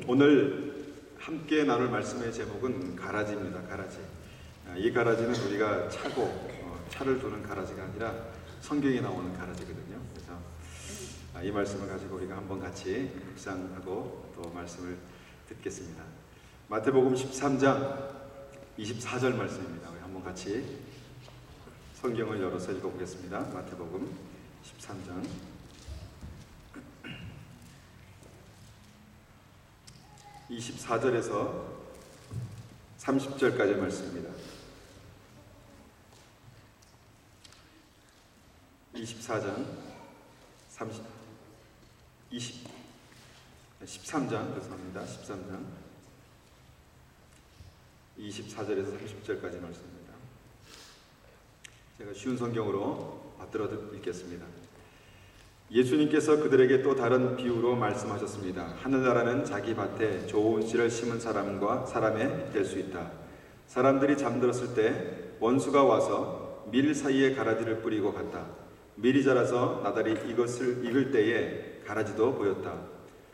오늘 함께 나눌 말씀의 제목은 가라지입니다. 가라지. 이 가라지는 우리가 차를 두는 가라지가 아니라 성경에 나오는 가라지거든요. 그래서 이 말씀을 가지고 우리가 한번 같이 묵상하고 또 말씀을 듣겠습니다. 마태복음 13장 24절 말씀입니다. 우리 한번 같이 성경을 열어서 읽어보겠습니다. 마태복음 13장 24절에서 30절까지 말씀입니다. 13장 24절에서 30절까지 말씀입니다. 제가 쉬운 성경으로 받들어 읽겠습니다. 예수님께서 그들에게 또 다른 비유로 말씀하셨습니다. 하늘나라는 자기 밭에 좋은 씨를 심은 사람에 될 수 있다. 사람들이 잠들었을 때 원수가 와서 밀 사이에 가라지를 뿌리고 갔다. 밀이 자라서 나달이 이것을 익을 때에 가라지도 보였다.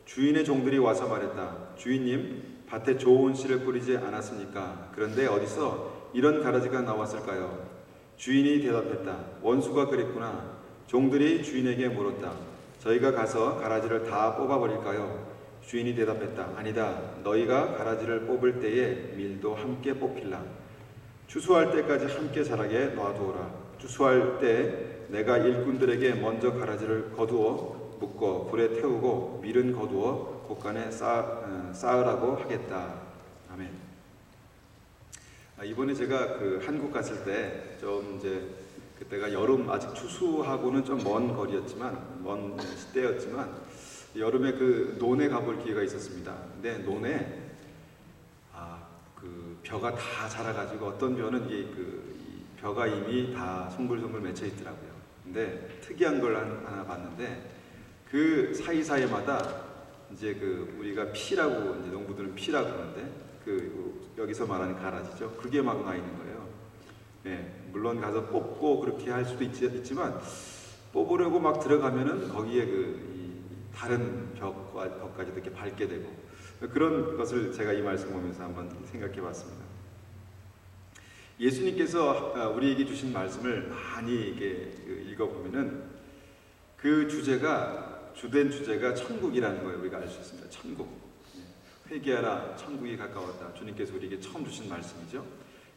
주인의 종들이 와서 말했다. 주인님, 밭에 좋은 씨를 뿌리지 않았습니까? 그런데 어디서 이런 가라지가 나왔을까요? 주인이 대답했다. 원수가 그랬구나. 종들이 주인에게 물었다. 저희가 가서 가라지를 다 뽑아버릴까요? 주인이 대답했다. 아니다. 너희가 가라지를 뽑을 때에 밀도 함께 뽑힐라. 추수할 때까지 함께 자라게 놔두어라. 추수할 때 내가 일꾼들에게 먼저 가라지를 거두어 묶어 불에 태우고 밀은 거두어 곳간에 쌓으라고 하겠다. 아멘. 이번에 제가 한국 갔을 때 좀 그때가 여름, 아직 추수하고는 좀 먼 거리였지만, 먼 시대였지만, 여름에 논에 가볼 기회가 있었습니다. 근데 논에, 벼가 다 자라가지고, 어떤 벼는 이 벼가 이미 다 송글송글 맺혀 있더라고요. 근데 특이한 걸 하나 봤는데, 그 사이사이마다 이제 우리가 피라고, 이제 농부들은 피라고 그러는데, 여기서 말하는 가라지죠. 그게 막 나 있는 거예요. 네, 물론 가서 뽑고 그렇게 할 수도 있지만 뽑으려고 막 들어가면은 거기에 다른 벽까지도 이렇게 밟게 되고 그런 것을 제가 이 말씀 보면서 한번 생각해 봤습니다. 예수님께서 우리에게 주신 말씀을 많이 읽어보면은 주된 주제가 천국이라는 거예요. 우리가 알 수 있습니다. 천국. 회개하라, 천국이 가까웠다. 주님께서 우리에게 처음 주신 말씀이죠.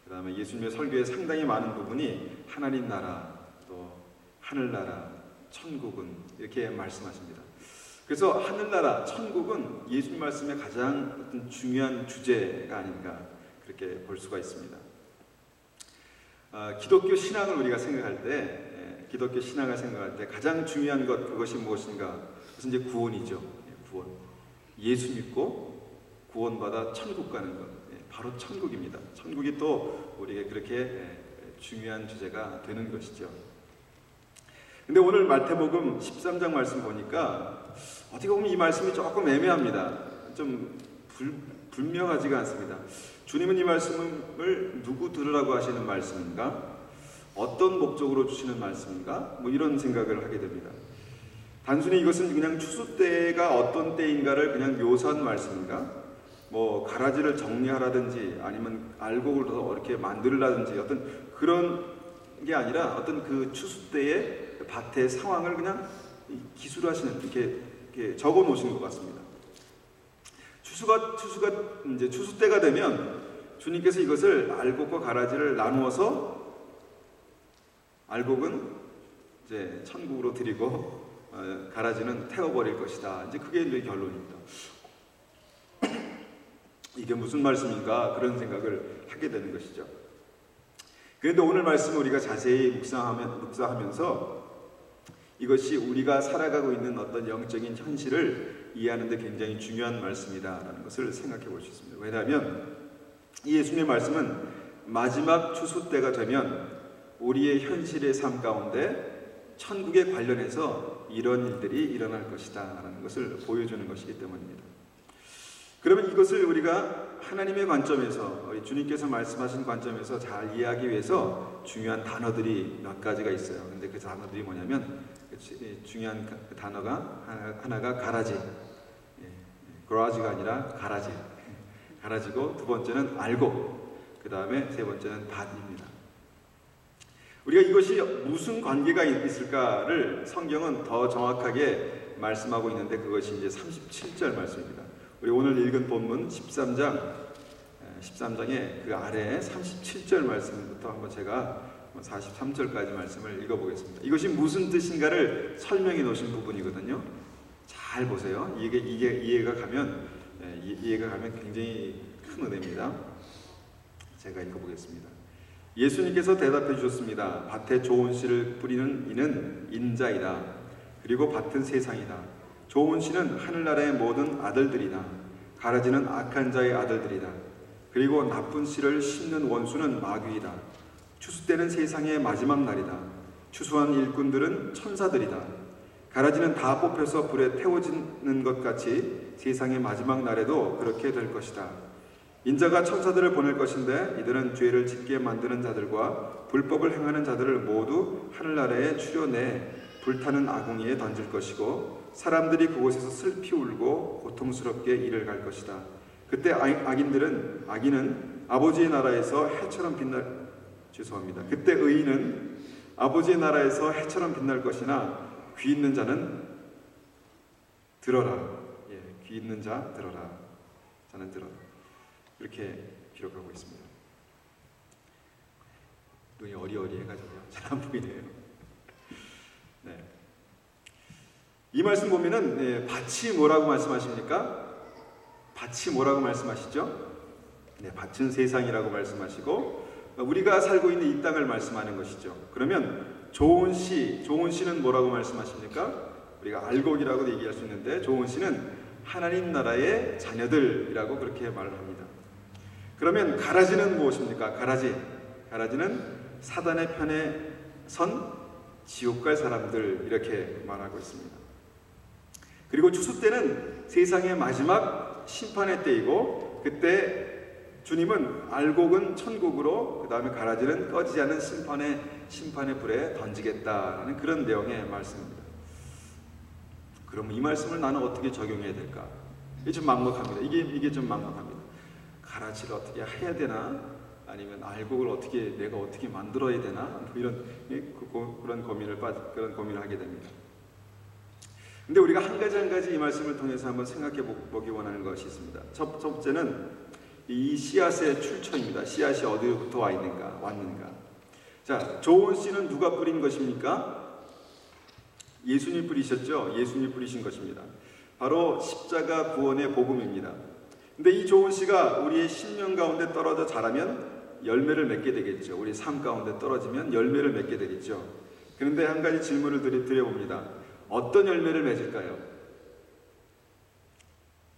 그 다음에 예수님의 설교에 상당히 많은 부분이 하나님 나라, 또 하늘나라, 천국은 이렇게 말씀하십니다. 그래서 하늘나라, 천국은 예수님 말씀의 가장 어떤 중요한 주제가 아닌가 그렇게 볼 수가 있습니다. 기독교 신앙을 우리가 생각할 때 가장 중요한 것, 그것이 무엇인가? 그것은 이제 구원이죠. 구원. 예수 믿고 구원받아 천국 가는 것. 바로 천국입니다. 천국이 또 우리에게 그렇게 중요한 주제가 되는 것이죠. 근데 오늘 마태복음 13장 말씀 보니까 어떻게 보면 이 말씀이 조금 애매합니다. 좀 분명하지가 않습니다. 주님은 이 말씀을 누구 들으라고 하시는 말씀인가? 어떤 목적으로 주시는 말씀인가? 이런 생각을 하게 됩니다. 단순히 이것은 그냥 추수 때가 어떤 때인가를 그냥 묘사한 말씀인가? 가라지를 정리하라든지 아니면 알곡을 더 이렇게 만들라든지 어떤 그런 게 아니라 어떤 추수 때의 밭의 상황을 그냥 기술하시는 이렇게 적어 놓으신 것 같습니다. 추수가 이제 추수 때가 되면 주님께서 이것을 알곡과 가라지를 나누어서 알곡은 이제 천국으로 드리고 가라지는 태워버릴 것이다. 이제 그게 이제 결론입니다. 이게 무슨 말씀인가 그런 생각을 하게 되는 것이죠. 그런데 오늘 말씀 우리가 자세히 묵상하면서 이것이 우리가 살아가고 있는 어떤 영적인 현실을 이해하는 데 굉장히 중요한 말씀이다라는 것을 생각해 볼 수 있습니다. 왜냐하면 이 예수님의 말씀은 마지막 추수 때가 되면 우리의 현실의 삶 가운데 천국에 관련해서 이런 일들이 일어날 것이다 라는 것을 보여주는 것이기 때문입니다. 그러면 이것을 우리가 하나님의 관점에서, 주님께서 말씀하신 관점에서 잘 이해하기 위해서 중요한 단어들이 몇 가지가 있어요. 근데 그 단어들이 뭐냐면 중요한 단어가 하나가 가라지, garage가 아니라 가라지고, 두 번째는 알고, 그 다음에 세 번째는 밭입니다. 우리가 이것이 무슨 관계가 있을까를 성경은 더 정확하게 말씀하고 있는데, 그것이 이제 37절 말씀입니다. 우리 오늘 읽은 본문 13장의 그 아래 37절 말씀부터 한번 제가 43절까지 말씀을 읽어보겠습니다. 이것이 무슨 뜻인가를 설명해 놓으신 부분이거든요. 잘 보세요. 이게 이해가 가면 굉장히 큰 은혜입니다. 제가 읽어보겠습니다. 예수님께서 대답해 주셨습니다. 밭에 좋은 씨를 뿌리는 이는 인자이다. 그리고 밭은 세상이다. 좋은 씨는 하늘나라의 모든 아들들이다. 가라지는 악한 자의 아들들이다. 그리고 나쁜 씨를 심는 원수는 마귀이다. 추수 때는 세상의 마지막 날이다. 추수한 일꾼들은 천사들이다. 가라지는 다 뽑혀서 불에 태워지는 것 같이 세상의 마지막 날에도 그렇게 될 것이다. 인자가 천사들을 보낼 것인데 이들은 죄를 짓게 만드는 자들과 불법을 행하는 자들을 모두 하늘나라에 추려내 불타는 아궁이에 던질 것이고, 사람들이 그곳에서 슬피 울고 고통스럽게 이를 갈 것이다. 그때 악인은 아버지의 나라에서 해처럼 그때 의인은 아버지의 나라에서 해처럼 빛날 것이나, 귀 있는 자는 들어라. 귀 있는 자 들어라. 자는 들어라. 이렇게 기록하고 있습니다. 눈이 어리어리해가지고요. 잘 안 보이네요. 네. 이 말씀 보면은 밭이 뭐라고 말씀하십니까? 밭이 뭐라고 말씀하시죠? 네, 밭은 세상이라고 말씀하시고, 우리가 살고 있는 이 땅을 말씀하는 것이죠. 그러면 좋은 씨는 뭐라고 말씀하십니까? 우리가 알곡이라고 얘기할 수 있는데, 좋은 씨는 하나님 나라의 자녀들이라고 그렇게 말을 합니다. 그러면 가라지는 무엇입니까? 가라지는 사단의 편에 선 지옥 갈 사람들, 이렇게 말하고 있습니다. 그리고 추수 때는 세상의 마지막 심판의 때이고, 그때 주님은 알곡은 천국으로, 그 다음에 가라지는 꺼지지 않은 심판의 불에 던지겠다라는 그런 내용의 말씀입니다. 그럼 이 말씀을 나는 어떻게 적용해야 될까? 이게 좀 막막합니다. 이게 좀 막막합니다. 가라지를 어떻게 해야 되나? 아니면 알곡을 내가 어떻게 만들어야 되나? 뭐 이런 그런 고민을 하게 됩니다. 근데 우리가 한 가지 이 말씀을 통해서 한번 생각해 보기 원하는 것이 있습니다. 첫 번째는 이 씨앗의 출처입니다. 씨앗이 어디로부터 왔는가? 자, 좋은 씨는 누가 뿌린 것입니까? 예수님 뿌리셨죠? 예수님 뿌리신 것입니다. 바로 십자가 구원의 복음입니다. 근데 이 좋은 씨가 우리의 심령 가운데 떨어져 자라면 열매를 맺게 되겠죠. 우리 삶 가운데 떨어지면 열매를 맺게 되겠죠. 그런데 한 가지 질문을 드려봅니다. 어떤 열매를 맺을까요?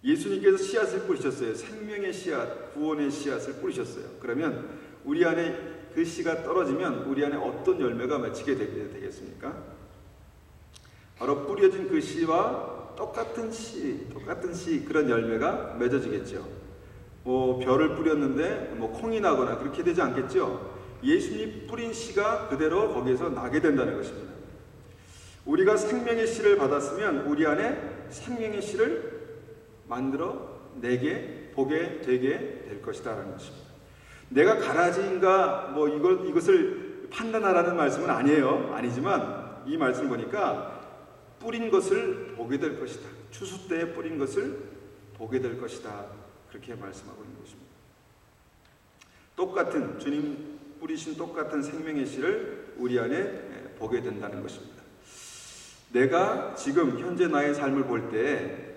예수님께서 씨앗을 뿌리셨어요. 생명의 씨앗, 구원의 씨앗을 뿌리셨어요. 그러면 우리 안에 그 씨가 떨어지면 우리 안에 어떤 열매가 맺히게 되겠습니까? 바로 뿌려진 그 씨와 똑같은 씨, 그런 열매가 맺어지겠죠. 벼를 뿌렸는데 콩이 나거나 그렇게 되지 않겠죠. 예수님 뿌린 씨가 그대로 거기에서 나게 된다는 것입니다. 우리가 생명의 씨를 받았으면 우리 안에 생명의 씨를 만들어 내게 보게 되게 될 것이다라는 것입니다. 내가 가라지인가 이것을 판단하라는 말씀은 아니지만 이 말씀 보니까 뿌린 것을 보게 될 것이다. 추수 때에 뿌린 것을 보게 될 것이다. 그렇게 말씀하고 있는 것입니다. 주님 뿌리신 똑같은 생명의 씨를 우리 안에 보게 된다는 것입니다. 내가 지금 현재 나의 삶을 볼 때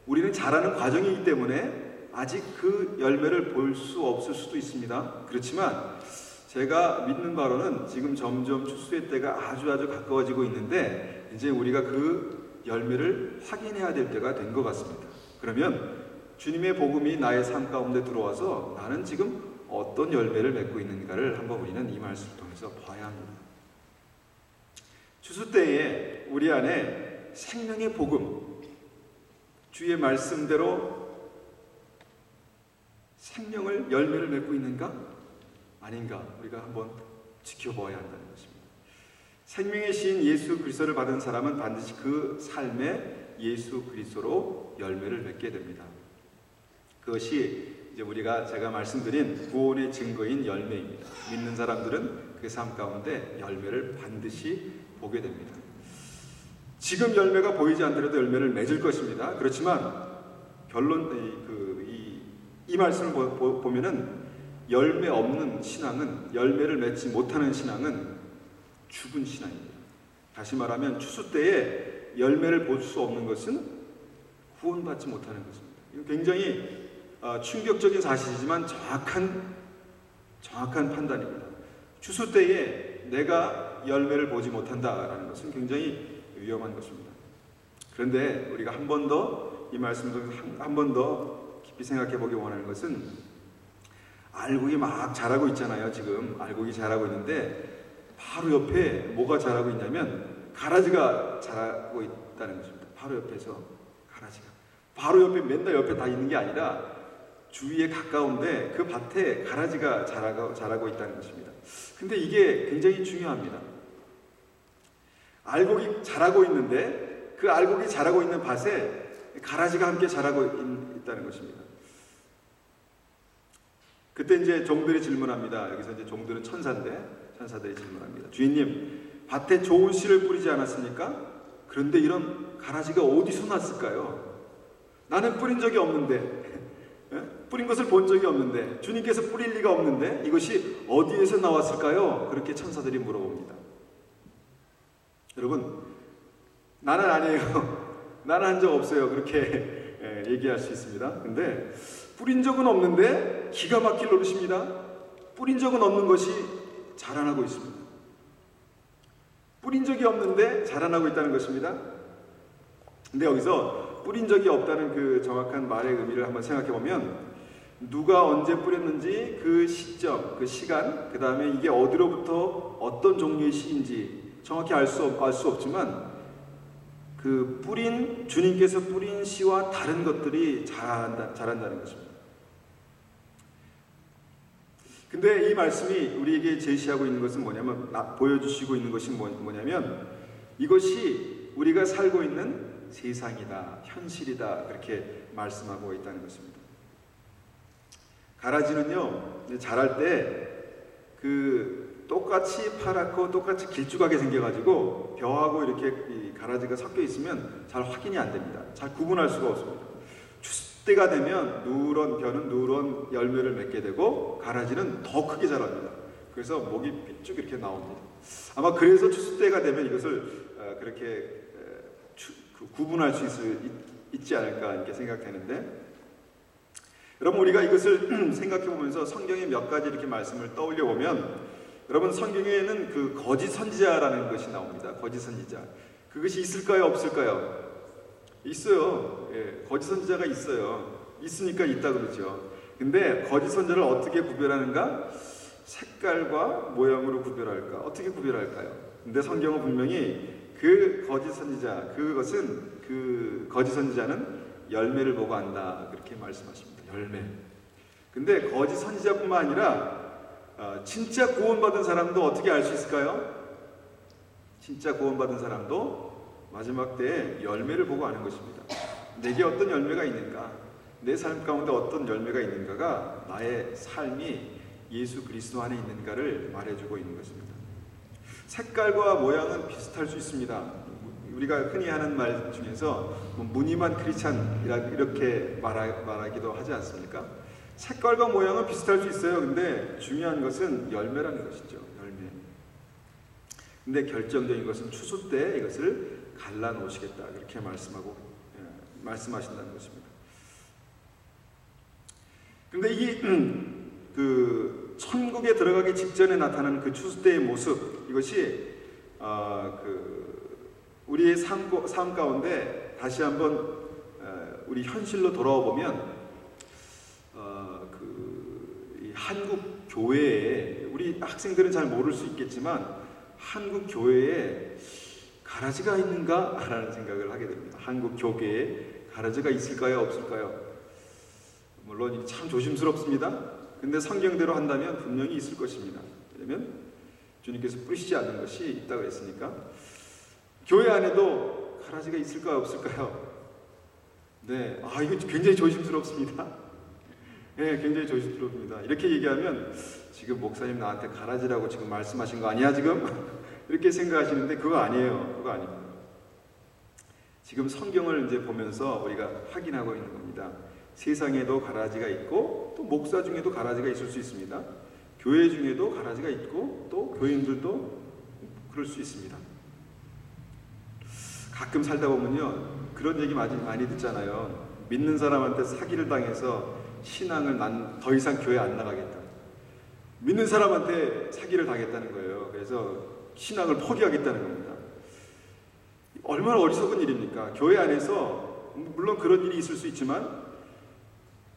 우리는 자라는 과정이기 때문에 아직 그 열매를 볼 수 없을 수도 있습니다. 그렇지만 제가 믿는 바로는 지금 점점 추수의 때가 아주 가까워지고 있는데 이제 우리가 그 열매를 확인해야 될 때가 된 것 같습니다. 그러면 주님의 복음이 나의 삶 가운데 들어와서 나는 지금 어떤 열매를 맺고 있는가를 한번 우리는 이 말씀을 통해서 봐야 합니다. 추수 때에 우리 안에 생명의 복음, 주의 말씀대로 열매를 맺고 있는가? 아닌가? 우리가 한번 지켜봐야 한다는 것입니다. 생명의 시인 예수 그리스도를 받은 사람은 반드시 그 삶에 예수 그리스도로 열매를 맺게 됩니다. 그것이 이제 제가 말씀드린 구원의 증거인 열매입니다. 믿는 사람들은 그 삶 가운데 열매를 반드시 보게 됩니다. 지금 열매가 보이지 않더라도 열매를 맺을 것입니다. 그렇지만 이 말씀을 보면은 열매 없는 신앙은, 열매를 맺지 못하는 신앙은 죽은 신앙입니다. 다시 말하면 추수 때에 열매를 볼 수 없는 것은 구원받지 못하는 것입니다. 이거 굉장히 충격적인 사실이지만 정확한 판단입니다. 추수 때에 내가 열매를 보지 못한다라는 것은 굉장히 위험한 것입니다. 그런데 우리가 한 번 더 이 말씀을 통해서 한 번 더 깊이 생각해 보기 원하는 것은, 알곡이 막 자라고 있잖아요. 지금 알곡이 자라고 있는데 바로 옆에 뭐가 자라고 있냐면 가라지가 자라고 있다는 것입니다. 바로 옆에서 가라지가, 바로 옆에, 맨날 옆에 다 있는 게 아니라 주위에 가까운데 그 밭에 가라지가 자라고 있다는 것입니다. 근데 이게 굉장히 중요합니다. 알곡이 자라고 있는데 그 알곡이 자라고 있는 밭에 가라지가 함께 자라고 있다는 것입니다. 그때 이제 종들이 질문합니다. 여기서 이제 종들은 천사들이 질문합니다. 주인님, 밭에 좋은 씨를 뿌리지 않았습니까? 그런데 이런 가라지가 어디서 났을까요? 나는 뿌린 적이 없는데, 뿌린 것을 본 적이 없는데, 주님께서 뿌릴 리가 없는데 이것이 어디에서 나왔을까요? 그렇게 천사들이 물어봅니다. 여러분, 나는 아니에요. 나는 한 적 없어요. 그렇게 얘기할 수 있습니다. 근데 뿌린 적은 없는데 기가 막힐 노릇입니다. 뿌린 적은 없는 것이 자라나고 있습니다. 뿌린 적이 없는데 자라나고 있다는 것입니다. 근데 여기서 뿌린 적이 없다는 그 정확한 말의 의미를 한번 생각해 보면, 누가 언제 뿌렸는지 그 시점, 그 시간, 그 다음에 이게 어디로부터 어떤 종류의 씨인지 정확히 알 수 없지만 그 주님께서 뿌린 씨와 다른 것들이 자란다는 것입니다. 근데 이 말씀이 우리에게 제시하고 있는 것은 뭐냐면, 보여주시고 있는 것이 뭐냐면, 이것이 우리가 살고 있는 세상이다, 현실이다, 그렇게 말씀하고 있다는 것입니다. 가라지는요, 자랄 때 똑같이 파랗고 똑같이 길쭉하게 생겨가지고 벼하고 이렇게 이 가라지가 섞여 있으면 잘 확인이 안 됩니다. 잘 구분할 수가 없습니다. 추수 때가 되면 벼는 누런 열매를 맺게 되고 가라지는 더 크게 자랍니다. 그래서 목이 삐쭉 이렇게 나옵니다. 아마 그래서 추수 때가 되면 이것을 그렇게 구분할 수 있지 않을까 이렇게 생각되는데, 여러분, 우리가 이것을 생각해 보면서 성경의 몇 가지 이렇게 말씀을 떠올려 보면, 여러분, 성경에는 그 거짓 선지자라는 것이 나옵니다. 거짓 선지자. 그것이 있을까요? 없을까요? 있어요. 예, 거짓 선지자가 있어요. 있으니까 있다 그러죠. 근데 거짓 선지자를 어떻게 구별하는가? 색깔과 모양으로 구별할까? 어떻게 구별할까요? 근데 성경은 분명히 그 거짓 선지자는 열매를 보고 안다, 그렇게 말씀하십니다. 열매. 근데 거짓 선지자뿐만 아니라 진짜 구원받은 사람도 어떻게 알 수 있을까요? 진짜 구원받은 사람도 마지막 때에 열매를 보고 아는 것입니다. 내게 어떤 열매가 있는가, 내 삶 가운데 어떤 열매가 있는가가 나의 삶이 예수 그리스도 안에 있는가를 말해주고 있는 것입니다. 색깔과 모양은 비슷할 수 있습니다. 우리가 흔히 하는 말 중에서 무늬만 크리스찬 이렇게 말하기도 하지 않습니까? 색깔과 모양은 비슷할 수 있어요. 근데 중요한 것은 열매라는 것이죠. 열매. 근데 결정적인 것은 추수 때 이것을 갈라놓으시겠다, 그렇게 말씀하신다는 것입니다. 근데 이게 천국에 들어가기 직전에 나타나는 그 추수 때의 모습, 이것이 우리의 삶 가운데 다시 한번 우리 현실로 돌아와 보면, 이 한국 교회에, 우리 학생들은 잘 모를 수 있겠지만 한국 교회에 가라지가 있는가라는 생각을 하게 됩니다. 한국 교계에 가라지가 있을까요, 없을까요? 물론 참 조심스럽습니다. 근데 성경대로 한다면 분명히 있을 것입니다. 왜냐면 주님께서 뿌리시지 않는 것이 있다고 했으니까 교회 안에도 가라지가 있을까요, 없을까요? 네, 이거 굉장히 조심스럽습니다. 네, 굉장히 조심스럽습니다. 이렇게 얘기하면 지금 목사님 나한테 가라지라고 지금 말씀하신 거 아니야 지금? 이렇게 생각하시는데 그거 아니에요. 그거 아닙니다. 지금 성경을 이제 보면서 우리가 확인하고 있는 겁니다. 세상에도 가라지가 있고 또 목사 중에도 가라지가 있을 수 있습니다. 교회 중에도 가라지가 있고 또 교인들도 그럴 수 있습니다. 가끔 살다 보면요 그런 얘기 많이 듣잖아요. 믿는 사람한테 사기를 당해서 신앙을 난 더 이상 교회 안 나가겠다. 믿는 사람한테 사기를 당했다는 거예요. 그래서 신앙을 포기하겠다는 겁니다. 얼마나 어리석은 일입니까? 교회 안에서 물론 그런 일이 있을 수 있지만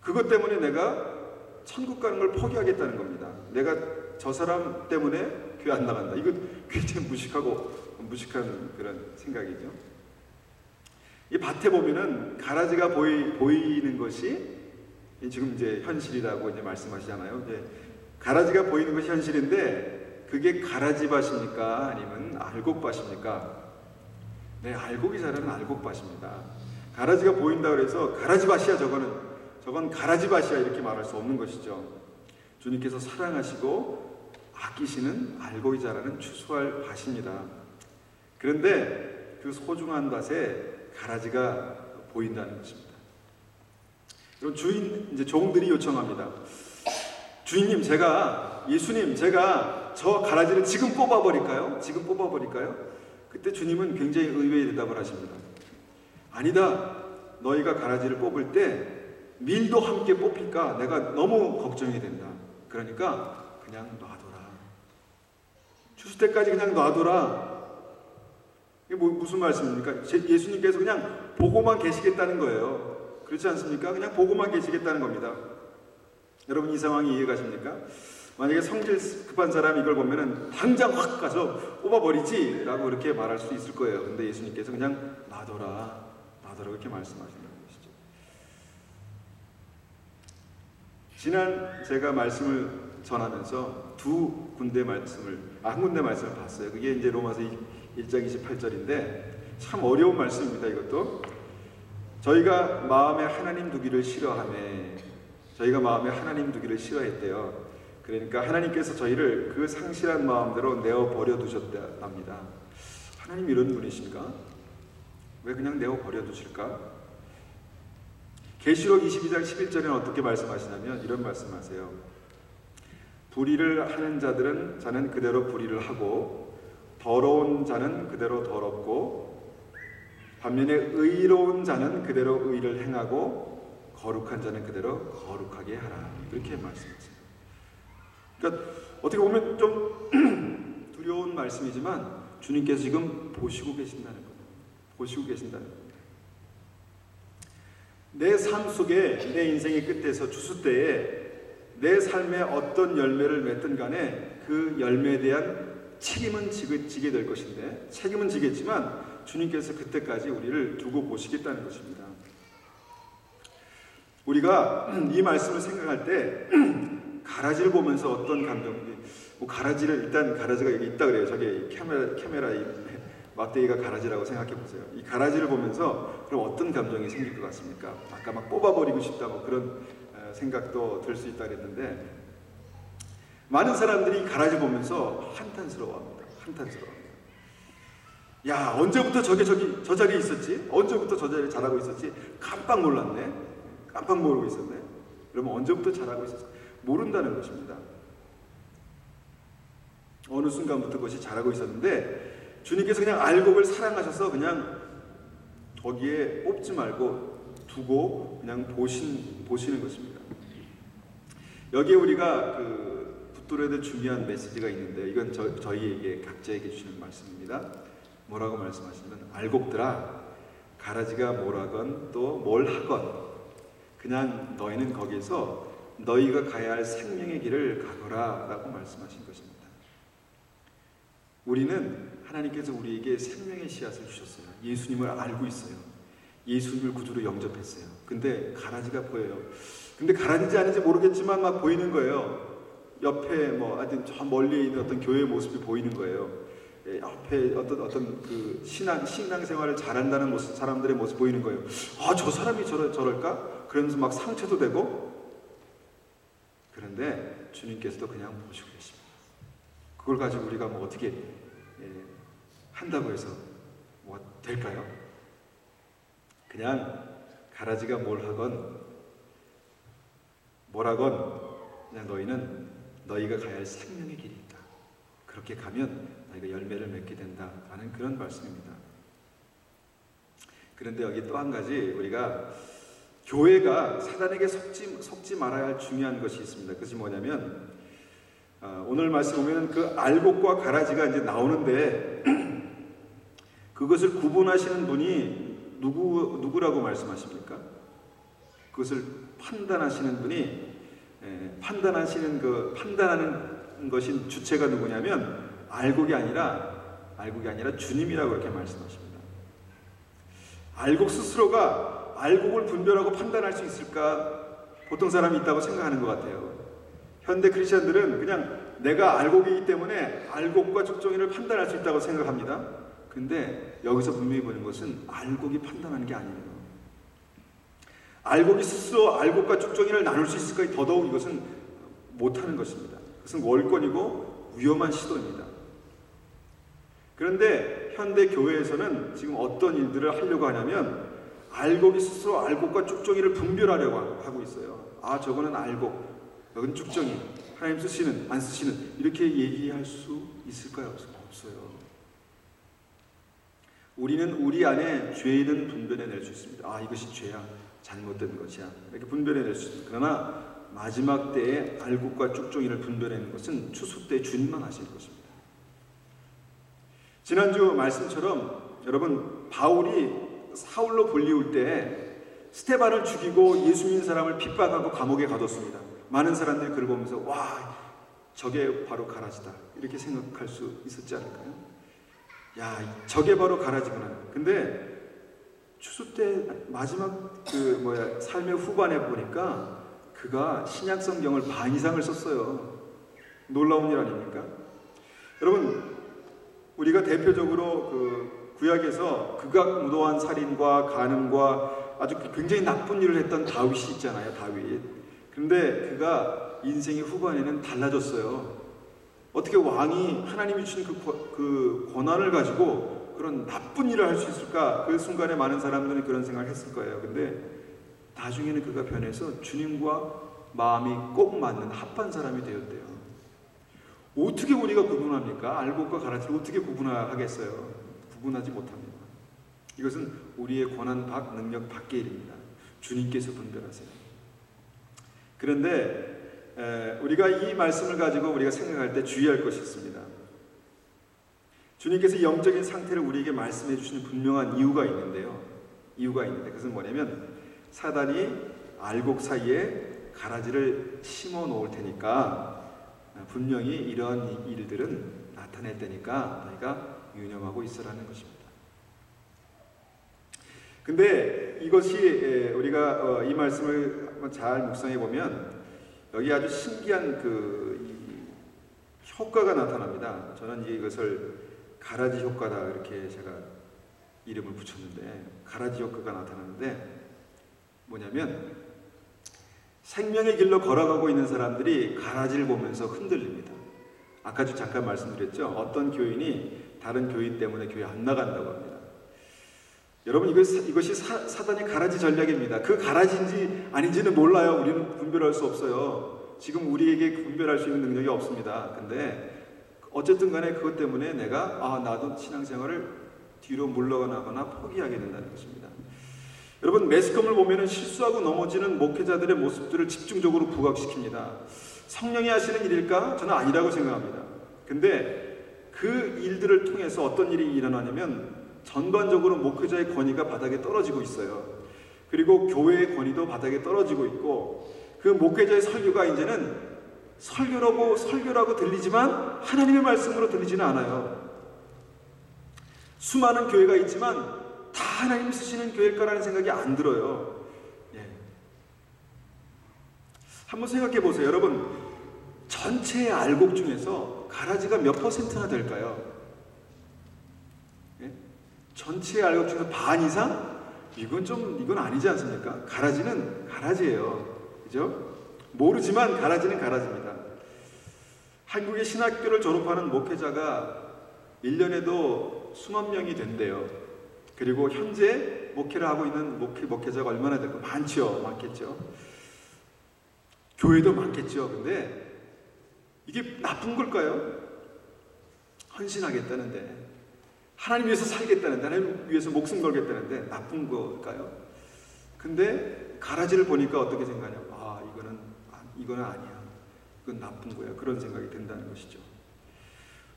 그것 때문에 내가 천국 가는 걸 포기하겠다는 겁니다. 내가 저 사람 때문에 교회 안 나간다. 이거 굉장히 무식한 그런 생각이죠. 이 밭에 보면은 가라지가 보이는 것이 지금 이제 현실이라고 이제 말씀하시잖아요. 이제 가라지가 보이는 것이 현실인데 그게 가라지밭입니까? 아니면 알곡밭입니까? 네, 알곡이 자라는 알곡밭입니다. 가라지가 보인다 그래서 가라지밭이야 저건 가라지밭이야 이렇게 말할 수 없는 것이죠. 주님께서 사랑하시고 아끼시는 알곡이 자라는 추수할 밭입니다. 그런데 그 소중한 밭에 가라지가 보인다는 것입니다. 그럼 이제 종들이 요청합니다. 주인님, 예수님, 제가 저 가라지를 지금 뽑아버릴까요? 지금 뽑아버릴까요? 그때 주님은 굉장히 의외의 대답을 하십니다. 아니다. 너희가 가라지를 뽑을 때 밀도 함께 뽑힐까? 내가 너무 걱정이 된다. 그러니까 그냥 놔둬라. 추수 때까지 그냥 놔둬라. 이게 무슨 말씀입니까? 예수님께서 그냥 보고만 계시겠다는 거예요. 그렇지 않습니까? 그냥 보고만 계시겠다는 겁니다. 여러분 이 상황이 이해가십니까? 만약에 성질 급한 사람이 이걸 보면은 당장 확 가서 뽑아버리지 라고 그렇게 말할 수 있을 거예요. 근데 예수님께서 그냥 놔둬라 그렇게 말씀하신다는 것이죠. 지난 제가 말씀을 전하면서 한 군데 말씀을 봤어요. 그게 이제 로마서 1장 28절인데 참 어려운 말씀입니다. 이것도 저희가 마음에 하나님 두기를 싫어했대요. 그러니까 하나님께서 저희를 그 상실한 마음대로 내어 버려 두셨답니다. 하나님 이런 분이신가? 왜 그냥 내어 버려 두실까? 계시록 22장 11절에는 어떻게 말씀하시냐면 이런 말씀하세요. 불의를 하는 자는 그대로 불의를 하고 더러운 자는 그대로 더럽고 반면에 의로운 자는 그대로 의를 행하고 거룩한 자는 그대로 거룩하게 하라. 이렇게 말씀하세요. 그러니까 어떻게 보면 좀 두려운 말씀이지만 주님께서 지금 보시고 계신다는 겁니다. 내 삶 속에 내 인생의 끝에서 주수 때에 내 삶에 어떤 열매를 맺든 간에 그 열매에 대한 책임은 지게 될 것인데 책임은 지겠지만 주님께서 그때까지 우리를 두고 보시겠다는 것입니다. 우리가 이 말씀을 생각할 때 가라지를 보면서 어떤 감정이 가라지가 여기 있다 그래요. 저기 카메라 막대기가 가라지라고 생각해 보세요. 이 가라지를 보면서 그럼 어떤 감정이 생길 것 같습니까? 아까 막 뽑아버리고 싶다 그런 생각도 들 수 있다 그랬는데 많은 사람들이 가라지 보면서 한탄스러워합니다. 야, 언제부터 저 자리에 있었지? 언제부터 저 자리에 자라고 있었지? 깜빡 놀랐네. 깜빡 모르고 있었네. 그러면 언제부터 자라고 있었지? 모른다는 것입니다. 어느 순간부터 그것이 자라고 있었는데 주님께서 그냥 알곡을 사랑하셔서 그냥 거기에 뽑지 말고 두고 그냥 보시는 것입니다. 여기에 우리가 붙들어야 될 중요한 메시지가 있는데 이건 저희에게 각자에게 주시는 말씀입니다. 뭐라고 말씀하시면 알곡들아 가라지가 뭐라건 또 뭘 하건 그냥 너희는 거기서 너희가 가야 할 생명의 길을 가거라 라고 말씀하신 것입니다. 우리는 하나님께서 우리에게 생명의 씨앗을 주셨어요. 예수님을 알고 있어요. 예수님을 구주로 영접했어요. 근데 가라지가 보여요. 근데 가라지인지 아닌지 모르겠지만 막 보이는 거예요. 옆에 뭐 하여튼 저 멀리 있는 어떤 교회의 모습이 보이는 거예요. 옆에 어떤 그 신앙생활을 잘한다는 모습, 사람들의 모습 보이는 거예요. 아, 저 사람이 저럴까? 그러면서 막 상처도 되고. 그런데 주님께서도 그냥 보시고 계십니다. 그걸 가지고 우리가 뭐 어떻게 한다고 해서 뭐가 될까요? 그냥 가라지가 뭘 하건 뭐라건 그냥 너희는 너희가 가야 할 생명의 길이 있다. 그렇게 가면 너희가 열매를 맺게 된다라는 그런 말씀입니다. 그런데 여기 또 한 가지 우리가 교회가 사단에게 속지 말아야 할 중요한 것이 있습니다. 그것이 뭐냐면 오늘 말씀 보면 그 알곡과 가라지가 이제 나오는데 그것을 구분하시는 분이 누구라고 말씀하십니까? 그것을 판단하시는 분이 판단하는 것인 주체가 누구냐면 알곡이 아니라 주님이라고 그렇게 말씀하십니다. 알곡 스스로가 알곡을 분별하고 판단할 수 있을까? 보통 사람이 있다고 생각하는 것 같아요. 현대 크리스천들은 그냥 내가 알곡이기 때문에 알곡과 죽정이를 판단할 수 있다고 생각합니다. 근데 여기서 분명히 보는 것은 알곡이 판단하는 게 아니에요. 알곡이 스스로 알곡과 죽정이를 나눌 수 있을까? 더더욱 이것은 못하는 것입니다. 그것은 월권이고 위험한 시도입니다. 그런데 현대 교회에서는 지금 어떤 일들을 하려고 하냐면 알곡이 스스로 알곡과 죽정이를 분별하려고 하고 있어요. 아, 저거는 알곡, 여기는 죽정이, 하나님 쓰시는, 안 쓰시는, 이렇게 얘기할 수 있을까요? 없어요. 우리는 우리 안에 죄는 분별해낼 수 있습니다. 아, 이것이 죄야, 잘못된 것이야, 이렇게 분별해낼 수 있습니다. 그러나 마지막 때에 알곡과 죽정이를 분별해내는 것은 추수 때 주님만 하시는 것입니다. 지난주 말씀처럼 여러분, 바울이 사울로 불리울 때 스테반을 죽이고 예수 믿는 사람을 핍박하고 감옥에 가뒀습니다. 많은 사람들이 그걸 보면서 와, 저게 바로 가라지다, 이렇게 생각할 수 있었지 않을까요? 야, 저게 바로 가라지구나. 근데 추수 때 마지막 삶의 후반에 보니까 그가 신약 성경을 반 이상을 썼어요. 놀라운 일 아닙니까? 여러분, 우리가 대표적으로 구약에서 극악무도한 살인과 간음과 아주 굉장히 나쁜 일을 했던 다윗이 있잖아요. 다윗. 그런데 그가 인생의 후반에는 달라졌어요. 어떻게 왕이 하나님이 주신 그 권한을 가지고 그런 나쁜 일을 할 수 있을까? 그 순간에 많은 사람들이 그런 생각을 했을 거예요. 근데 나중에는 그가 변해서 주님과 마음이 꼭 맞는 합한 사람이 되었대요. 어떻게 우리가 구분합니까? 알곡과 가라지를 어떻게 구분하겠어요? 구분하지 못합니다. 이것은 우리의 권한 밖, 능력 밖의 일입니다. 주님께서 분별하세요. 그런데 우리가 이 말씀을 가지고 우리가 생각할 때 주의할 것이 있습니다. 주님께서 영적인 상태를 우리에게 말씀해 주시는 분명한 이유가 있는데 그것은 뭐냐면 사단이 알곡 사이에 가라지를 심어 놓을 테니까 분명히 이러한 일들은 나타낼 테니까 너희가 유념하고 있으라는 것입니다. 근데 이것이 우리가 이 말씀을 한번 잘 묵상해 보면 여기 아주 신기한 효과가 나타납니다. 저는 이것을 가라지 효과다 이렇게 제가 이름을 붙였는데, 가라지 효과가 나타나는데 뭐냐면 생명의 길로 걸어가고 있는 사람들이 가라지를 보면서 흔들립니다. 아까도 잠깐 말씀드렸죠. 어떤 교인이 다른 교인 때문에 교회 안 나간다고 합니다. 여러분, 이것이 사단의 가라지 전략입니다. 그 가라지인지 아닌지는 몰라요. 우리는 분별할 수 없어요. 지금 우리에게 분별할 수 있는 능력이 없습니다. 근데 어쨌든 간에 그것 때문에 내가 나도 신앙생활을 뒤로 물러나거나 포기하게 된다는 것입니다. 여러분, 매스컴을 보면 실수하고 넘어지는 목회자들의 모습들을 집중적으로 부각시킵니다. 성령이 하시는 일일까? 저는 아니라고 생각합니다. 근데 그 일들을 통해서 어떤 일이 일어나냐면 전반적으로 목회자의 권위가 바닥에 떨어지고 있어요. 그리고 교회의 권위도 바닥에 떨어지고 있고, 그 목회자의 설교가 이제는 설교라고 들리지만 하나님의 말씀으로 들리지는 않아요. 수많은 교회가 있지만 다 하나님이 쓰시는 교회일까라는 생각이 안 들어요. 한번 생각해 보세요. 여러분, 전체 알곡 중에서 가라지가 몇 퍼센트나 될까요? 예? 전체 알곡 중에서 반 이상? 이건 아니지 않습니까? 가라지는 가라지예요. 그죠? 모르지만 가라지는 가라지입니다. 한국의 신학교를 졸업하는 목회자가 1년에도 수만 명이 된대요. 그리고 현재 목회를 하고 있는 목회자가 얼마나 될까? 많겠죠. 교회도 많겠죠. 근데 이게 나쁜 걸까요? 헌신하겠다는데, 하나님 위해서 살겠다는데, 하나님 위해서 목숨 걸겠다는데 나쁜 걸까요? 근데 가라지를 보니까 어떻게 생각하냐고. 이거는 아니야. 그건 나쁜 거야. 그런 생각이 든다는 것이죠.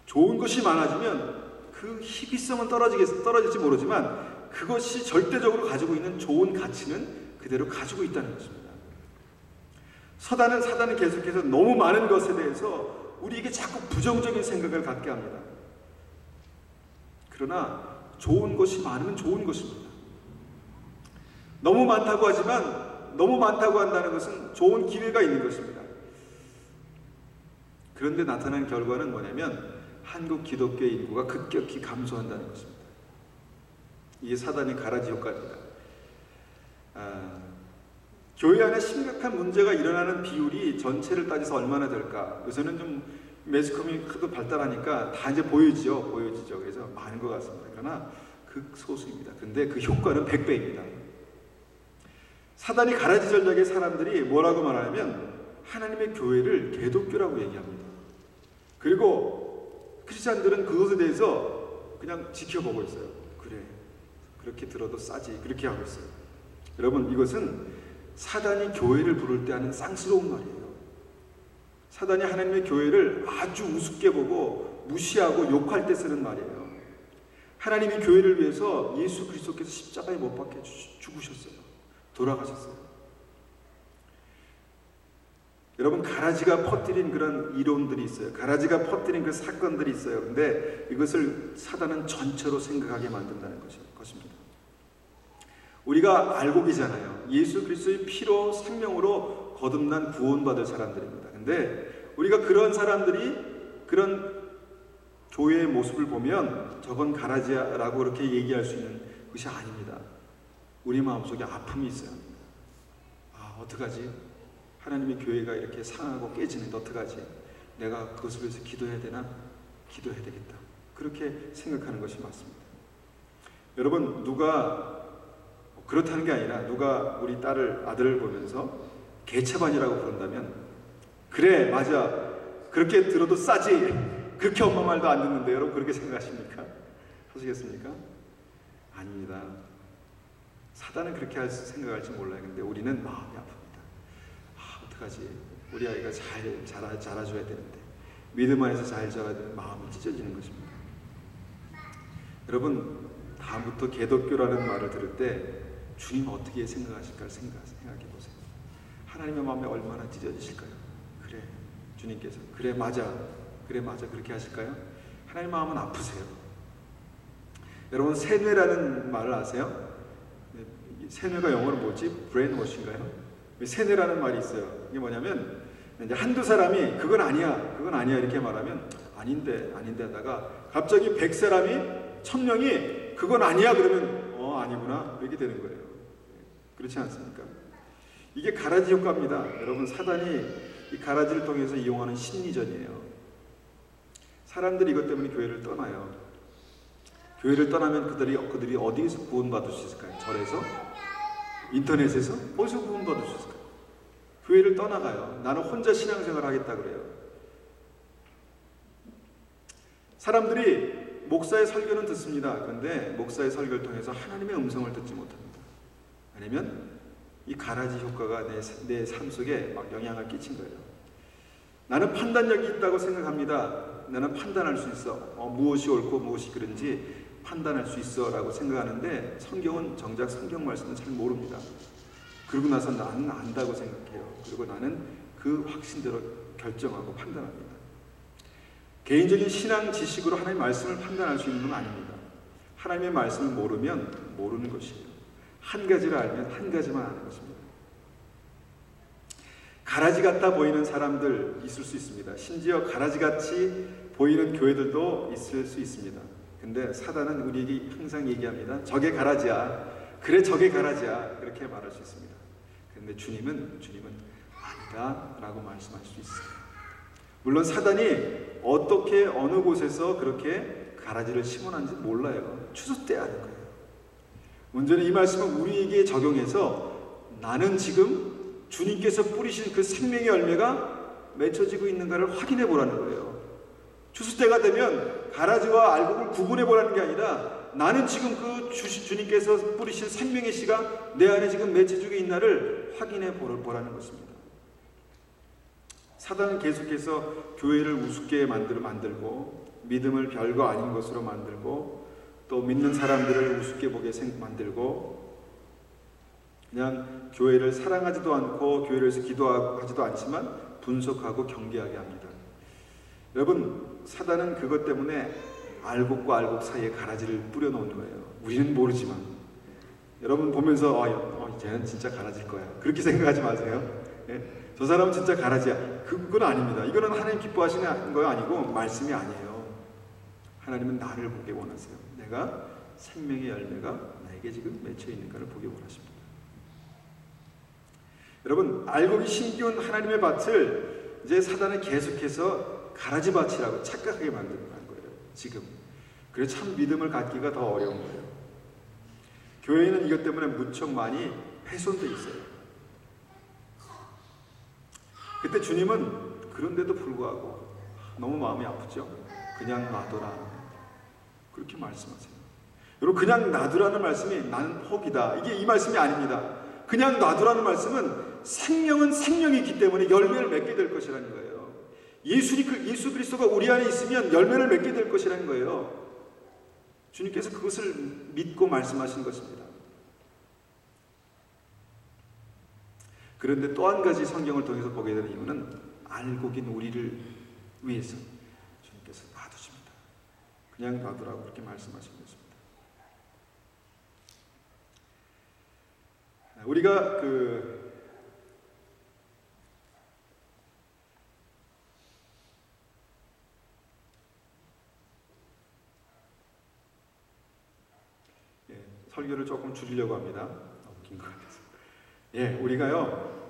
좋은 것이 많아지면 그 희귀성은 떨어질지 모르지만 그것이 절대적으로 가지고 있는 좋은 가치는 그대로 가지고 있다는 것입니다. 사단은 계속해서 너무 많은 것에 대해서 우리에게 자꾸 부정적인 생각을 갖게 합니다. 그러나 좋은 것이 많으면 좋은 것입니다. 너무 많다고 한다는 것은 좋은 기회가 있는 것입니다. 그런데 나타난 결과는 뭐냐면 한국 기독교의 인구가 급격히 감소한다는 것입니다. 이게 사단의 가라지 효과입니다. 교회 안에 심각한 문제가 일어나는 비율이 전체를 따져서 얼마나 될까? 요새는 좀 매스컴이 크게 발달하니까 다 이제 보여지죠. 그래서 많은 것 같습니다. 그러나 극소수입니다. 근데 그 효과는 100배입니다. 사단이 가라지 전략의 사람들이 뭐라고 말하냐면 하나님의 교회를 개독교라고 얘기합니다. 그리고 크리스찬들은 그것에 대해서 그냥 지켜보고 있어요. 그래, 그렇게 들어도 싸지. 그렇게 하고 있어요. 여러분, 이것은 사단이 교회를 부를 때 하는 쌍스러운 말이에요. 사단이 하나님의 교회를 아주 우습게 보고 무시하고 욕할 때 쓰는 말이에요. 하나님이 교회를 위해서 예수 그리스도께서 십자가에 못 박혀 죽으셨어요. 돌아가셨어요. 여러분, 가라지가 퍼뜨린 그런 이론들이 있어요. 가라지가 퍼뜨린 그 사건들이 있어요. 근데 이것을 사단은 전체로 생각하게 만든다는 것입니다. 우리가 알곡이잖아요. 예수 그리스도의 피로 생명으로 거듭난 구원받을 사람들입니다. 근데 우리가 그런 사람들이 그런 교회의 모습을 보면 저건 가라지야라고 그렇게 얘기할 수 있는 것이 아닙니다. 우리 마음속에 아픔이 있어야 합니다. 어떡하지? 하나님의 교회가 이렇게 상하고 깨지는데 어떡하지? 내가 그것을 위해서 기도해야 되나? 기도해야 되겠다. 그렇게 생각하는 것이 맞습니다. 여러분, 누가 그렇다는 게 아니라 누가 우리 아들을 보면서 개차반이라고 부른다면, 그래, 맞아, 그렇게 들어도 싸지, 그렇게 엄마 말도 안 듣는데, 여러분 그렇게 생각하십니까? 하시겠습니까? 아닙니다. 사단은 그렇게 생각할지 몰라요. 근데 우리는 마음이 아픕니다. 어떡하지? 우리 아이가 잘 자라줘야 되는데, 믿음 안에서 잘 자라야 되는 마음이 찢어지는 것입니다. 여러분, 다음부터 개독교라는 말을 들을 때 주님 어떻게 생각하실까 생각해 보세요. 하나님의 마음에 얼마나 찢어지실까요? 그래, 주님께서 그래 맞아 그렇게 하실까요? 하나님 마음은 아프세요. 여러분, 세뇌라는 말을 아세요? 세뇌가 영어로 뭐지? 브레인워시인가요? 세뇌라는 말이 있어요. 이게 뭐냐면 이제 한두 사람이 그건 아니야 이렇게 말하면 아닌데 하다가 갑자기 100사람이 1000명이 그건 아니야 그러면 아니구나 이렇게 되는 거예요. 그렇지 않습니까? 이게 가라지 효과입니다. 여러분, 사단이 이 가라지를 통해서 이용하는 심리전이에요. 사람들이 이것 때문에 교회를 떠나요. 교회를 떠나면 그들이 어디에서 구원받을 수 있을까요? 절에서? 인터넷에서? 어디서 구원받을 수 있을까요? 교회를 떠나가요. 나는 혼자 신앙생활을 하겠다 그래요. 사람들이 목사의 설교는 듣습니다. 그런데 목사의 설교를 통해서 하나님의 음성을 듣지 못합니다. 아니면 이 가라지 효과가 내 삶 속에 막 영향을 끼친 거예요. 나는 판단력이 있다고 생각합니다. 나는 판단할 수 있어. 무엇이 옳고 무엇이 그른지 판단할 수 있어 라고 생각하는데, 성경은 정작 성경 말씀은 잘 모릅니다. 그러고 나서 나는 안다고 생각해요. 그리고 나는 그 확신대로 결정하고 판단합니다. 개인적인 신앙 지식으로 하나님의 말씀을 판단할 수 있는 건 아닙니다. 하나님의 말씀을 모르면 모르는 것이에요. 한 가지를 알면 한 가지만 아는 것입니다. 가라지 같아 보이는 사람들 있을 수 있습니다. 심지어 가라지 같이 보이는 교회들도 있을 수 있습니다. 근데 사단은 우리에게 항상 얘기합니다. 저게 가라지야. 그래, 저게 가라지야. 그렇게 말할 수 있습니다. 그런데 주님은 아니다 라고 말씀할 수 있어요. 물론 사단이 어떻게 어느 곳에서 그렇게 가라지를 심어놨는지 몰라요. 추수때야 하는 거예요. 문제는 이 말씀은 우리에게 적용해서 나는 지금 주님께서 뿌리신 그 생명의 열매가 맺혀지고 있는가를 확인해 보라는 거예요. 추수때가 되면 가라지와 알곡을 구분해 보라는 게 아니라 나는 지금 그 주님께서 뿌리신 생명의 씨가 내 안에 지금 맺혀지고 있나를 확인해 보라는 것입니다. 사단은 계속해서 교회를 우습게 만들고 믿음을 별거 아닌 것으로 만들고 또 믿는 사람들을 우습게 보게 만들고 그냥 교회를 사랑하지도 않고 교회를 위해서 기도하지도 않지만 분석하고 경계하게 합니다. 여러분, 사단은 그것 때문에 알곡과 알곡 사이에 가라지를 뿌려놓은 거예요. 우리는 모르지만 여러분 보면서 쟤는 진짜 가라질 거야 그렇게 생각하지 마세요. 예? 저 사람은 진짜 가라지야. 그건 아닙니다. 이거는 하나님 기뻐하시는 거 아니고 말씀이 아니에요. 하나님은 나를 보게 원하세요. 내가 생명의 열매가 나에게 지금 맺혀 있는가를 보게 원하십니다. 여러분, 알곡이 심기운 하나님의 밭을 이제 사단은 계속해서 가라지 밭이라고 착각하게 만드는 거예요. 지금. 그래서 참 믿음을 갖기가 더 어려운 거예요. 교회에는 이것 때문에 무척 많이 훼손돼 있어요. 그때 주님은 그런데도 불구하고 너무 마음이 아프죠. 그냥 놔둬라 그렇게 말씀하세요. 여러분, 그냥 놔두라는 말씀이 나는 포기다 이게 이 말씀이 아닙니다. 그냥 놔두라는 말씀은 생명은 생명이기 때문에 열매를 맺게 될 것이라는 거예요. 예수 그리스도가 우리 안에 있으면 열매를 맺게 될 것이라는 거예요. 주님께서 그것을 믿고 말씀하시는 것입니다. 그런데 또 한 가지 성경을 통해서 보게 되는 이유는 알곡인 우리를 위해서 주님께서 놔두십니다. 그냥 놔두라고 그렇게 말씀하시는 것입니다. 우리가 설교를 조금 줄이려고 합니다. 너무 긴 것 같아서. 우리가요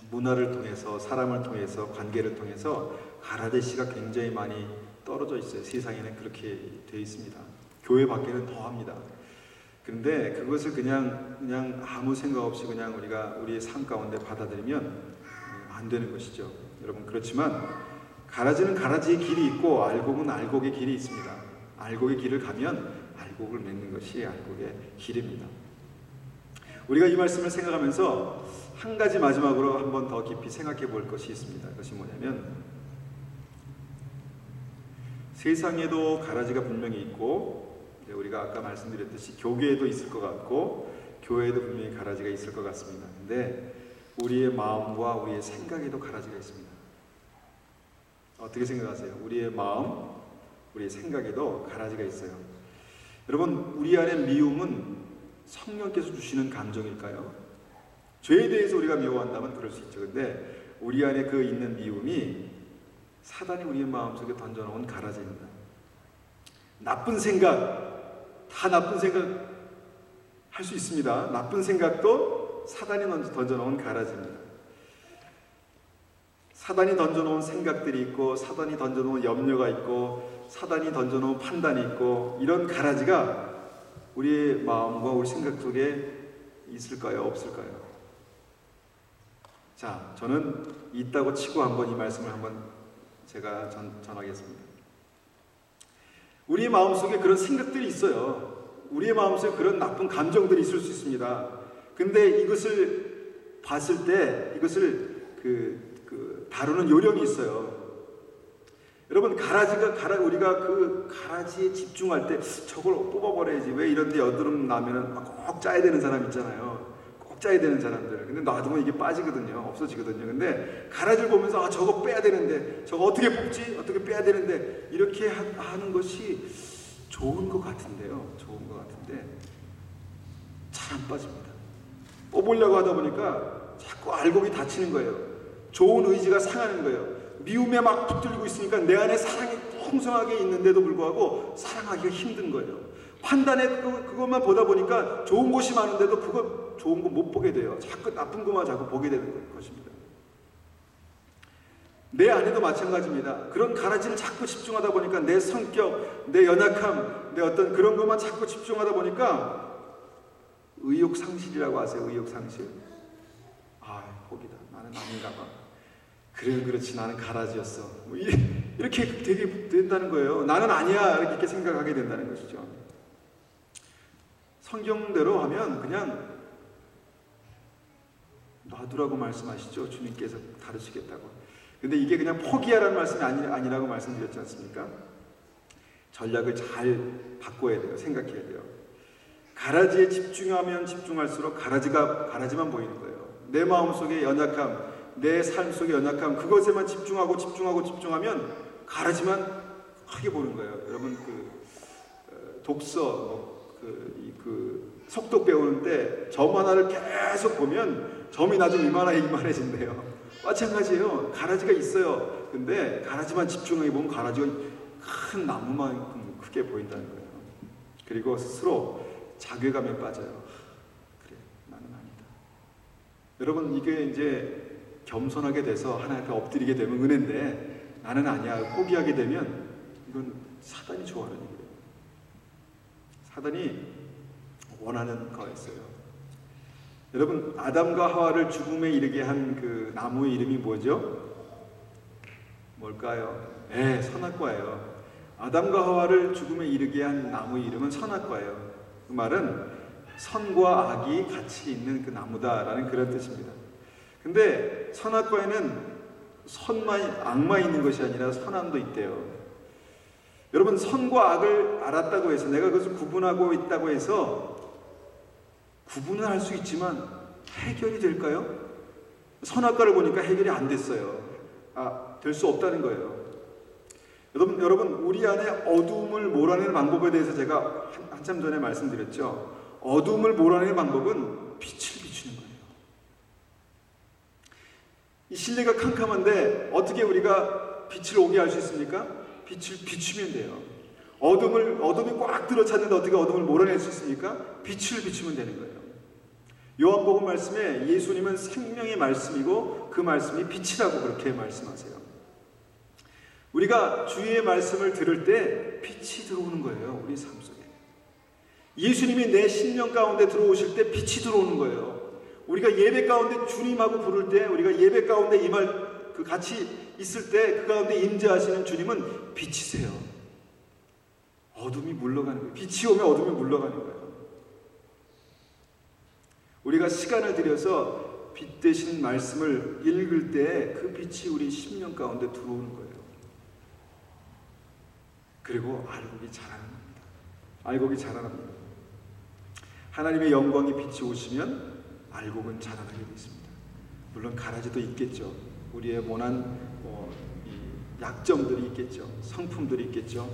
문화를 통해서 사람을 통해서 관계를 통해서 가라데시가 굉장히 많이 떨어져 있어요. 세상에는 그렇게 되어 있습니다. 교회 밖에는 더합니다. 그런데 그것을 그냥 아무 생각 없이 그냥 우리가 우리의 삶 가운데 받아들이면 안 되는 것이죠. 여러분, 그렇지만 가라지는 가라지의 길이 있고 알곡은 알곡의 길이 있습니다. 알곡의 길을 가면 알곡을 맺는 것이 알곡의 길입니다. 우리가 이 말씀을 생각하면서 한 가지 마지막으로 한 번 더 깊이 생각해 볼 것이 있습니다. 그것이 뭐냐면 세상에도 가라지가 분명히 있고 우리가 아까 말씀드렸듯이 교계에도 있을 것 같고 교회에도 분명히 가라지가 있을 것 같습니다. 근데 우리의 마음과 우리의 생각에도 가라지가 있습니다. 어떻게 생각하세요? 우리의 마음, 우리의 생각에도 가라지가 있어요. 여러분, 우리 안에 미움은 성령께서 주시는 감정일까요? 죄에 대해서 우리가 미워한다면 그럴 수 있죠. 근데 우리 안에 그 있는 미움이 사단이 우리의 마음속에 던져놓은 가라지입니다. 나쁜 생각, 다 나쁜 생각 할 수 있습니다. 나쁜 생각도 사단이 던져놓은 가라지입니다. 사단이 던져놓은 생각들이 있고 사단이 던져놓은 염려가 있고 사단이 던져놓은 판단이 있고 이런 가라지가 우리의 마음과 우리 생각 속에 있을까요? 없을까요? 자, 저는 있다고 치고 한번 이 말씀을 한번 제가 전하겠습니다. 우리의 마음속에 그런 생각들이 있어요. 우리의 마음속에 그런 나쁜 감정들이 있을 수 있습니다. 근데 이것을 봤을 때 이것을 다루는 요령이 있어요. 여러분, 우리가 그 가라지에 집중할 때 저걸 뽑아버려야지. 왜 이런데 여드름 나면은 꼭 짜야 되는 사람 있잖아요. 꼭 짜야 되는 사람들. 근데 놔두면 이게 빠지거든요. 없어지거든요. 근데 가라지를 보면서 저거 빼야 되는데, 저거 어떻게 뽑지? 어떻게 빼야 되는데, 이렇게 하는 것이 좋은 것 같은데요. 좋은 것 같은데 잘 안 빠집니다. 뽑으려고 하다 보니까 자꾸 알곡이 다치는 거예요. 좋은 의지가 상하는 거예요. 미움에 막 붙들고 있으니까 내 안에 사랑이 풍성하게 있는데도 불구하고 사랑하기가 힘든 거예요. 판단에 그것만 보다 보니까 좋은 것이 많은데도 그거 좋은 거 못 보게 돼요. 자꾸 나쁜 것만 자꾸 보게 되는 것입니다. 내 안에도 마찬가지입니다. 그런 가라지를 자꾸 집중하다 보니까 내 성격, 내 연약함, 내 어떤 그런 것만 자꾸 집중하다 보니까 의욕상실이라고 하세요. 의욕상실. 거기다. 나는 아닌가 봐. 그래, 그렇지. 나는 가라지였어. 뭐 이렇게 되게 된다는 거예요. 나는 아니야. 이렇게 생각하게 된다는 것이죠. 성경대로 하면 그냥 놔두라고 말씀하시죠. 주님께서 다루시겠다고. 근데 이게 그냥 포기하라는 말씀이 아니라고 말씀드렸지 않습니까? 전략을 잘 바꿔야 돼요. 생각해야 돼요. 가라지에 집중하면 집중할수록 가라지만 보이는 거예요. 내 마음속의 연약함, 내 삶 속의 연약함, 그것에만 집중하면 가라지만 크게 보는 거예요. 여러분 독서 속독 배우는 때 점 하나를 계속 보면 점이 나중에 이만해진대요. 마찬가지예요. 가라지가 있어요. 근데 가라지만 집중해 보면 가라지가 큰 나무만큼 크게 보인다는 거예요. 그리고 스스로 자괴감에 빠져요. 그래, 나는 아니다. 여러분, 이게 이제 겸손하게 돼서 하나님께 엎드리게 되면 은혜인데, 나는 아니야 포기하게 되면 이건 사단이 좋아하는 거예요. 사단이 원하는 거였어요. 여러분, 아담과 하와를 죽음에 이르게 한 그 나무의 이름이 뭐죠? 뭘까요? 선악과예요. 아담과 하와를 죽음에 이르게 한 나무의 이름은 선악과예요. 그 말은 선과 악이 같이 있는 그 나무다라는 그런 뜻입니다. 근데 선악과에는 악만 있는 것이 아니라 선함도 있대요. 여러분, 선과 악을 알았다고 해서, 내가 그것을 구분하고 있다고 해서 구분은 할 수 있지만 해결이 될까요? 선악과를 보니까 해결이 안 됐어요. 될 수 없다는 거예요. 여러분, 우리 안에 어두움을 몰아내는 방법에 대해서 제가 한참 전에 말씀드렸죠. 어두움을 몰아내는 방법은 빛을 비추는 거예요. 이 실내가 캄캄한데 어떻게 우리가 빛을 오게 할 수 있습니까? 빛을 비추면 돼요. 어둠이 꽉 들어찼는데 어떻게 어둠을 몰아낼 수 있습니까? 빛을 비추면 되는 거예요. 요한복음 말씀에 예수님은 생명의 말씀이고 그 말씀이 빛이라고 그렇게 말씀하세요. 우리가 주의 말씀을 들을 때 빛이 들어오는 거예요. 우리 삶 속에. 예수님이 내 심령 가운데 들어오실 때 빛이 들어오는 거예요. 우리가 예배 가운데 주님하고 부를 때, 우리가 예배 가운데 같이 있을 때 그 가운데 임재하시는 주님은 빛이세요. 어둠이 물러가는 거예요. 빛이 오면 어둠이 물러가는 거예요. 우리가 시간을 들여서 빛 대신 말씀을 읽을 때 그 빛이 우리 심령 가운데 들어오는 거예요. 그리고 알곡이 자라납니다. 하나님의 영광이 빛이 오시면 알곡은 자라나게 되어 있습니다. 물론 가라지도 있겠죠. 우리의 모난 약점들이 있겠죠. 성품들이 있겠죠.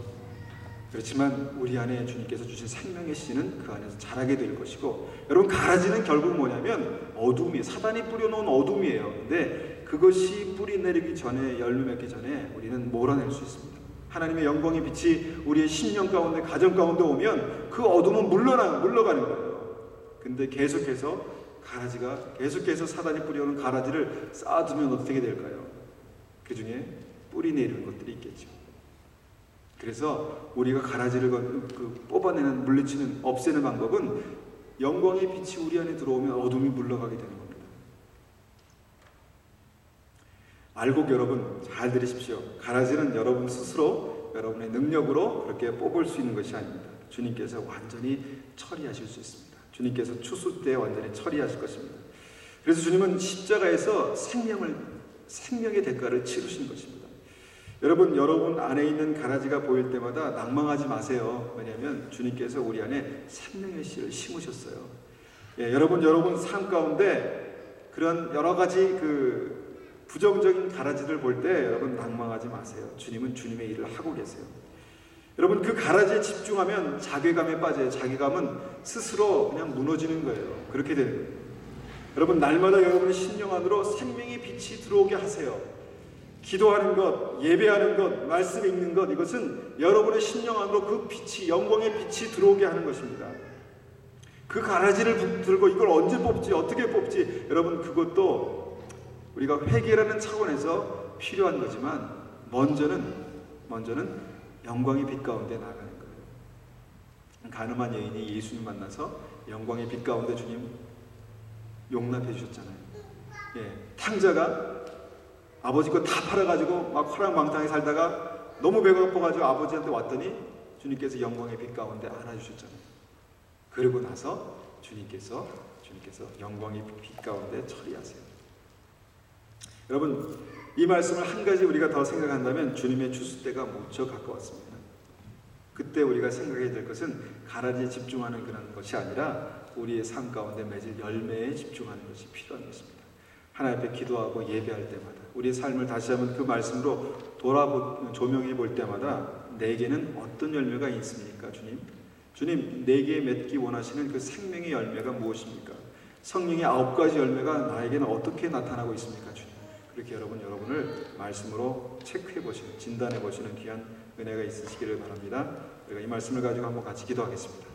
그렇지만 우리 안에 주님께서 주신 생명의 씨는 그 안에서 자라게 될 것이고, 여러분, 가라지는 결국 뭐냐면 어둠이에요. 사단이 뿌려놓은 어둠이에요. 근데 그것이 뿌리 내리기 전에, 열매 맺기 전에 우리는 몰아낼 수 있습니다. 하나님의 영광의 빛이 우리의 심령 가운데, 가정 가운데 오면 그 어둠은 물러가는 거예요. 근데 계속해서 사단이 뿌려놓은 가라지를 쌓아두면 어떻게 될까요? 그 중에 뿌리 내리는 것들이 있겠죠. 그래서 우리가 가라지를 뽑아내는, 물리치는, 없애는 방법은 영광의 빛이 우리 안에 들어오면 어둠이 물러가게 되는 겁니다. 알곡 여러분, 잘 들으십시오. 가라지는 여러분 스스로 여러분의 능력으로 그렇게 뽑을 수 있는 것이 아닙니다. 주님께서 완전히 처리하실 수 있습니다. 주님께서 추수 때 완전히 처리하실 것입니다. 그래서 주님은 십자가에서 생명의 대가를 치르신 것입니다. 여러분 안에 있는 가라지가 보일 때마다 낭망하지 마세요. 왜냐하면 주님께서 우리 안에 생명의 씨를 심으셨어요. 여러분 삶 가운데 그런 여러 가지 부정적인 가라지를 볼 때 여러분 낭망하지 마세요. 주님은 주님의 일을 하고 계세요. 여러분, 그 가라지에 집중하면 자괴감에 빠져요. 자괴감은 스스로 그냥 무너지는 거예요. 그렇게 되는 거예요. 여러분, 날마다 여러분의 심령 안으로 생명의 빛이 들어오게 하세요. 기도하는 것, 예배하는 것, 말씀 읽는 것, 이것은 여러분의 심령 안으로 그 빛이, 영광의 빛이 들어오게 하는 것입니다. 그 가라지를 들고 이걸 언제 뽑지, 어떻게 뽑지, 여러분, 그것도 우리가 회개라는 차원에서 필요한 거지만 먼저는 영광의 빛 가운데 나가는 거예요. 가늠한 여인이 예수님 만나서 영광의 빛 가운데 주님 용납해 주셨잖아요. 예, 탕자가 아버지 거 다 팔아가지고 막 호랑방탕에 살다가 너무 배가 고파가지고 아버지한테 왔더니 주님께서 영광의 빛 가운데 안아주셨잖아요. 그러고 나서 주님께서 영광의 빛 가운데 처리하세요. 여러분, 이 말씀을 한 가지 우리가 더 생각한다면 주님의 추수 때가 무척 가까웠습니다. 그때 우리가 생각해야 될 것은 가라지에 집중하는 그런 것이 아니라 우리의 삶 가운데 맺을 열매에 집중하는 것이 필요한 것입니다. 하나님 앞에 기도하고 예배할 때마다 우리의 삶을 다시 한번 그 말씀으로 조명해 볼 때마다 내게는 어떤 열매가 있습니까? 주님, 내게 맺기 원하시는 그 생명의 열매가 무엇입니까? 성령의 9가지 열매가 나에게는 어떻게 나타나고 있습니까? 주님, 그렇게 여러분을 말씀으로 체크해 보시는, 진단해 보시는 귀한 은혜가 있으시기를 바랍니다. 우리가 이 말씀을 가지고 한번 같이 기도하겠습니다.